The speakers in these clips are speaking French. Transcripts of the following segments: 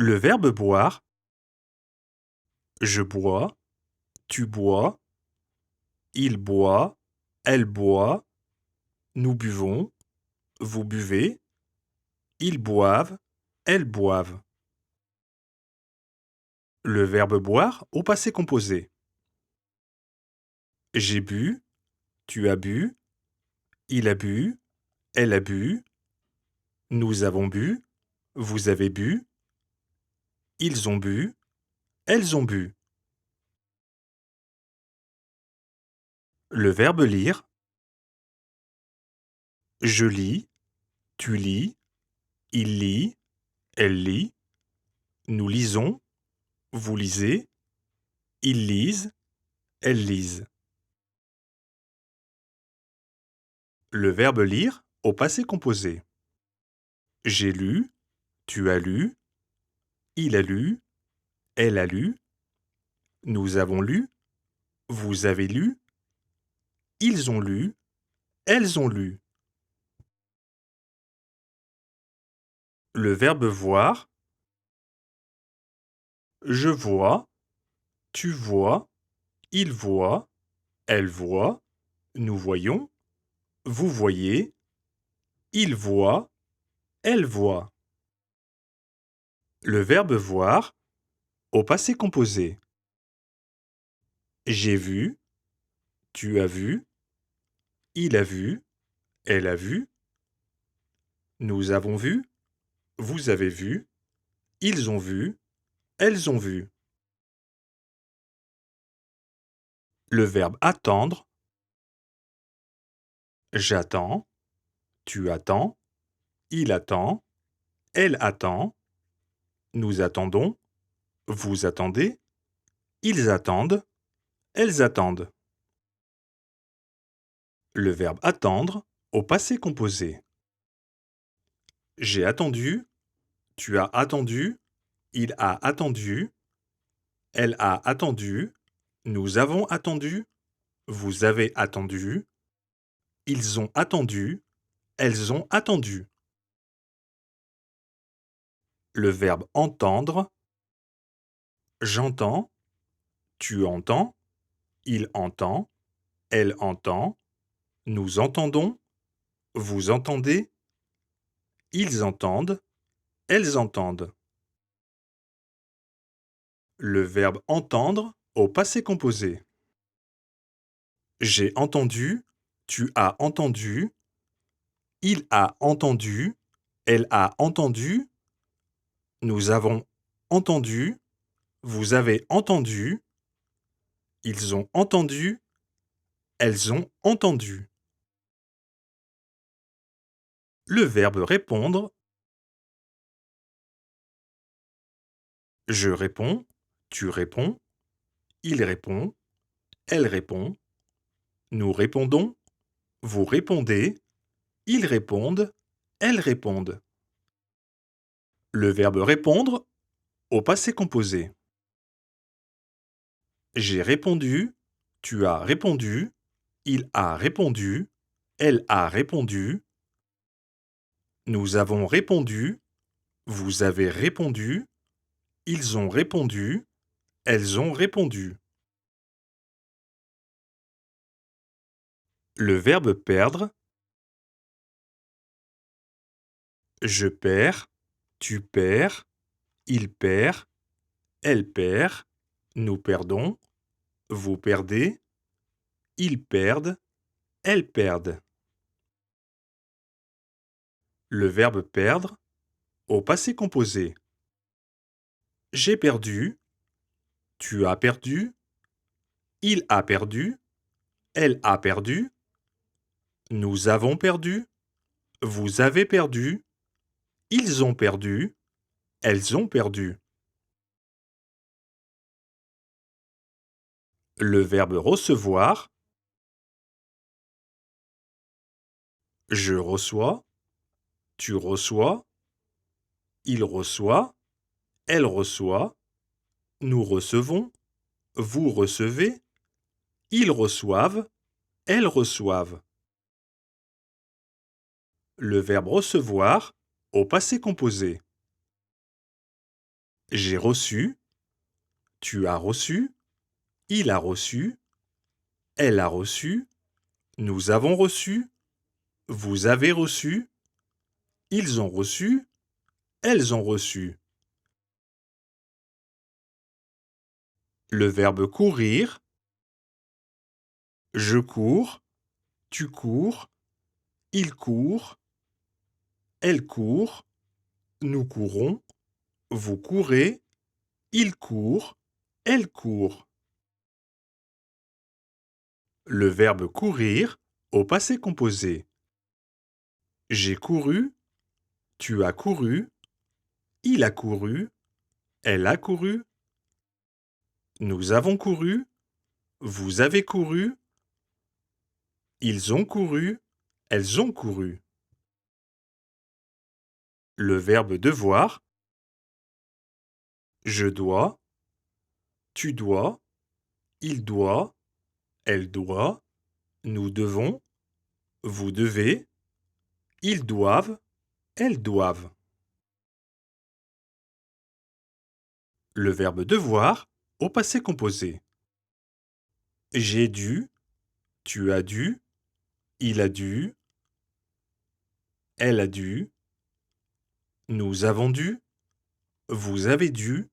Le verbe boire, je bois, tu bois, il boit, elle boit, nous buvons, vous buvez, ils boivent, elles boivent. Le verbe boire au passé composé. J'ai bu, tu as bu, il a bu, elle a bu, nous avons bu, vous avez bu, ils ont bu, elles ont bu. Le verbe lire. Je lis, tu lis, il lit, elle lit, nous lisons, vous lisez, ils lisent, elles lisent. Le verbe lire au passé composé. J'ai lu, tu as lu, il a lu, elle a lu, nous avons lu, vous avez lu, ils ont lu, elles ont lu. Le verbe voir. Je vois, tu vois, il voit, elle voit, nous voyons, vous voyez, il voit, elle voit. Le verbe voir au passé composé. J'ai vu, tu as vu, il a vu, elle a vu, nous avons vu, vous avez vu, ils ont vu, elles ont vu. Le verbe attendre. J'attends, tu attends, il attend, elle attend, nous attendons, vous attendez, ils attendent, elles attendent. Le verbe attendre au passé composé. J'ai attendu, tu as attendu, il a attendu, elle a attendu, nous avons attendu, vous avez attendu, ils ont attendu, elles ont attendu. Le verbe entendre. J'entends, tu entends, il entend, elle entend, nous entendons, vous entendez, ils entendent, elles entendent. Le verbe entendre au passé composé. J'ai entendu, tu as entendu, il a entendu, elle a entendu, nous avons entendu, vous avez entendu, ils ont entendu, elles ont entendu. Le verbe répondre. Je réponds, tu réponds, il répond, elle répond, nous répondons, vous répondez, ils répondent, elles répondent. Le verbe répondre au passé composé. J'ai répondu, tu as répondu, il a répondu, elle a répondu, nous avons répondu, vous avez répondu, ils ont répondu, elles ont répondu. Le verbe perdre. Je perds, tu perds, il perd, elle perd, nous perdons, vous perdez, ils perdent, elles perdent. Le verbe perdre au passé composé. J'ai perdu, tu as perdu, il a perdu, elle a perdu, nous avons perdu, vous avez perdu, ils ont perdu, elles ont perdu. Le verbe recevoir. Je reçois, tu reçois, il reçoit, elle reçoit, nous recevons, vous recevez, ils reçoivent, elles reçoivent. Le verbe recevoir au passé composé. J'ai reçu, tu as reçu, il a reçu, elle a reçu, nous avons reçu, vous avez reçu, ils ont reçu, elles ont reçu. Le verbe courir, je cours, tu cours, il court, elle court, nous courons, vous courez, il court, elle court. Le verbe courir au passé composé. J'ai couru, tu as couru, il a couru, elle a couru, nous avons couru, vous avez couru, ils ont couru, elles ont couru. Le verbe devoir. Je dois, tu dois, il doit, elle doit, nous devons, vous devez, ils doivent, elles doivent. Le verbe devoir au passé composé. J'ai dû, tu as dû, il a dû, elle a dû, nous avons dû, vous avez dû,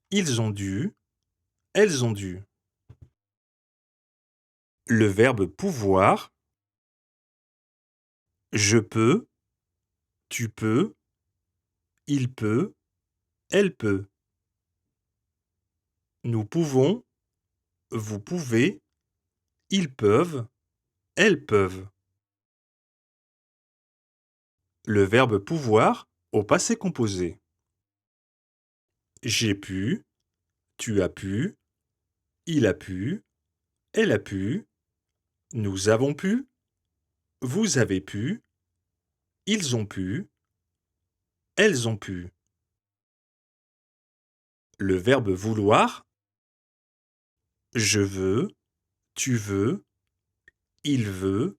ils ont dû, elles ont dû. Le verbe pouvoir. Je peux, tu peux, il peut, elle peut. Nous pouvons, vous pouvez, ils peuvent, elles peuvent. Le verbe pouvoir au passé composé. J'ai pu, tu as pu, il a pu, elle a pu, nous avons pu, vous avez pu, ils ont pu, elles ont pu. Le verbe vouloir. Je veux, tu veux, il veut,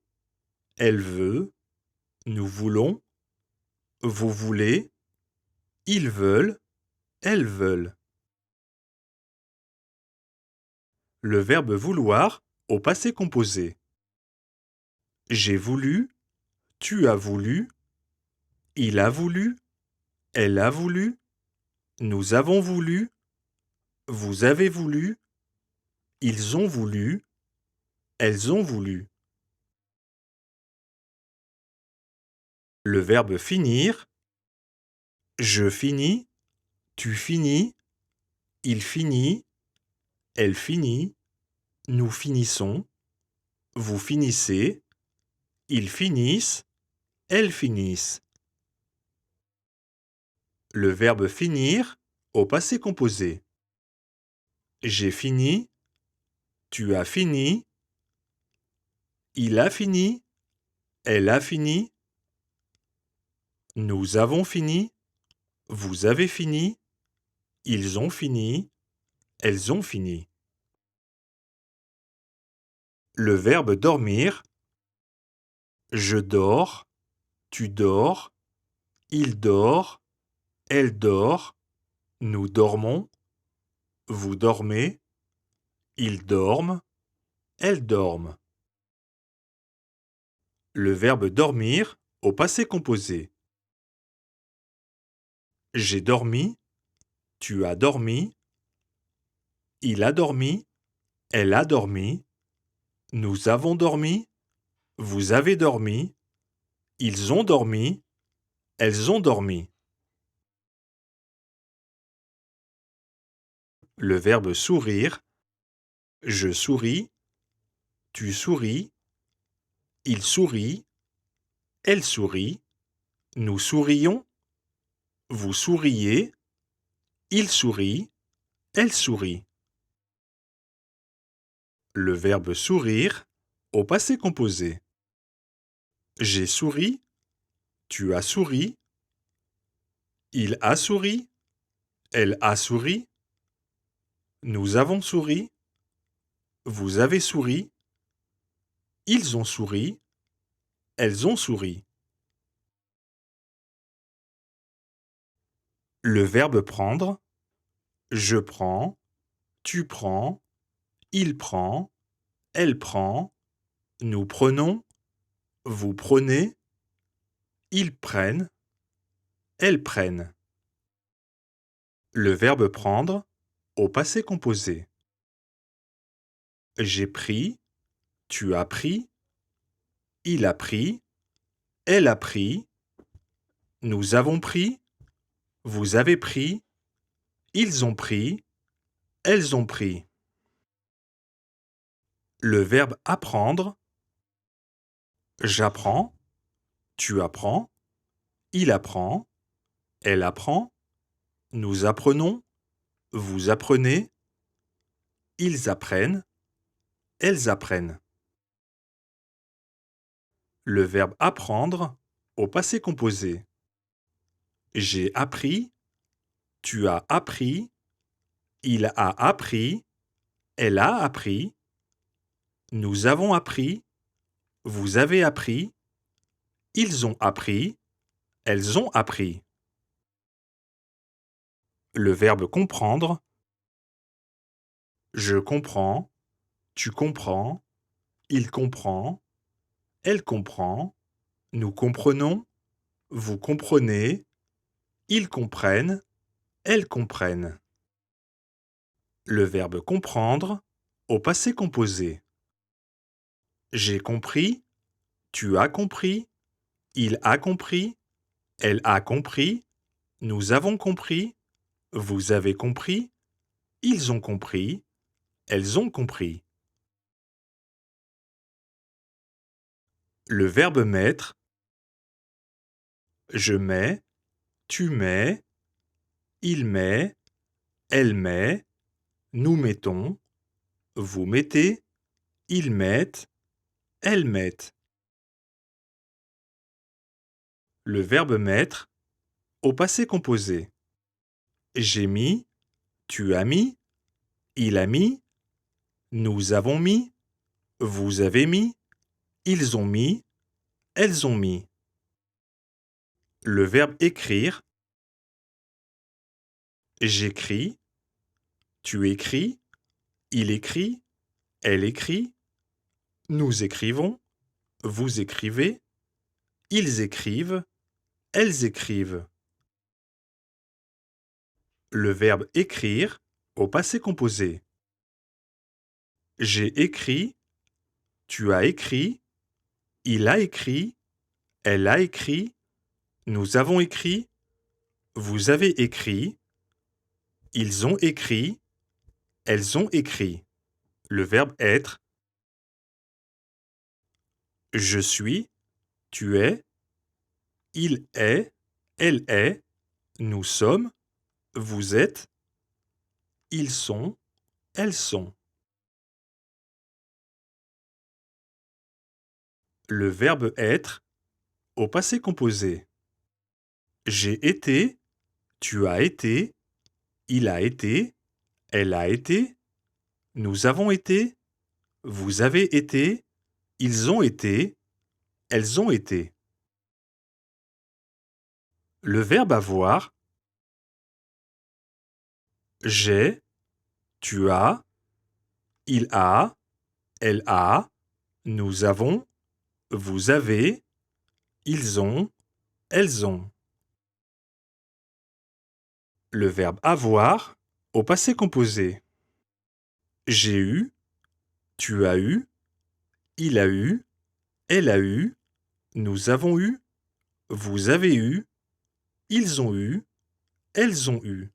elle veut, nous voulons, vous voulez, ils veulent, elles veulent. Le verbe vouloir au passé composé. J'ai voulu, tu as voulu, il a voulu, elle a voulu, nous avons voulu, vous avez voulu, ils ont voulu, elles ont voulu. Le verbe finir. Je finis, tu finis, il finit, elle finit, nous finissons, vous finissez, ils finissent, elles finissent. Le verbe finir au passé composé. J'ai fini, tu as fini, il a fini, elle a fini, nous avons fini, vous avez fini, ils ont fini, elles ont fini. Le verbe dormir. Je dors, tu dors, il dort, elle dort, nous dormons, vous dormez, ils dorment, elles dorment. Le verbe dormir au passé composé. J'ai dormi, tu as dormi, il a dormi, elle a dormi, nous avons dormi, vous avez dormi, ils ont dormi, elles ont dormi. Le verbe sourire. Je souris, tu souris, il sourit, elle sourit, nous sourions, vous souriez, il sourit, elle sourit. Le verbe sourire au passé composé. J'ai souri, tu as souri, il a souri, elle a souri, nous avons souri, vous avez souri, ils ont souri, elles ont souri. Le verbe prendre. Je prends, tu prends, il prend, elle prend, nous prenons, vous prenez, ils prennent, elles prennent. Le verbe prendre au passé composé. J'ai pris, tu as pris, il a pris, elle a pris, nous avons pris, vous avez pris, ils ont pris, elles ont pris. Le verbe apprendre. J'apprends, tu apprends, il apprend, elle apprend, nous apprenons, vous apprenez, ils apprennent, elles apprennent. Le verbe apprendre au passé composé. J'ai appris, tu as appris, il a appris, elle a appris, nous avons appris, vous avez appris, ils ont appris, elles ont appris. Le verbe comprendre. Je comprends, tu comprends, il comprend, elle comprend, nous comprenons, vous comprenez, ils comprennent, elles comprennent. Le verbe comprendre au passé composé. J'ai compris, tu as compris, il a compris, elle a compris, nous avons compris, vous avez compris, ils ont compris, elles ont compris. Le verbe mettre. Je mets, tu mets, il met, elle met, nous mettons, vous mettez, ils mettent, elles mettent. Le verbe mettre au passé composé. J'ai mis, tu as mis, il a mis, nous avons mis, vous avez mis, ils ont mis, elles ont mis. Le verbe écrire. J'écris, tu écris, il écrit, elle écrit, nous écrivons, vous écrivez, ils écrivent, elles écrivent. Le verbe écrire au passé composé. J'ai écrit, tu as écrit, il a écrit, elle a écrit, nous avons écrit, vous avez écrit, ils ont écrit, elles ont écrit. Le verbe être. Je suis, tu es, il est, elle est, nous sommes, vous êtes, ils sont, elles sont. Le verbe être au passé composé. J'ai été, tu as été, il a été, elle a été, nous avons été, vous avez été, ils ont été, elles ont été. Le verbe avoir. J'ai, tu as, il a, elle a, nous avons, vous avez, ils ont, elles ont. Le verbe avoir au passé composé. J'ai eu, tu as eu, il a eu, elle a eu, nous avons eu, vous avez eu, ils ont eu, elles ont eu.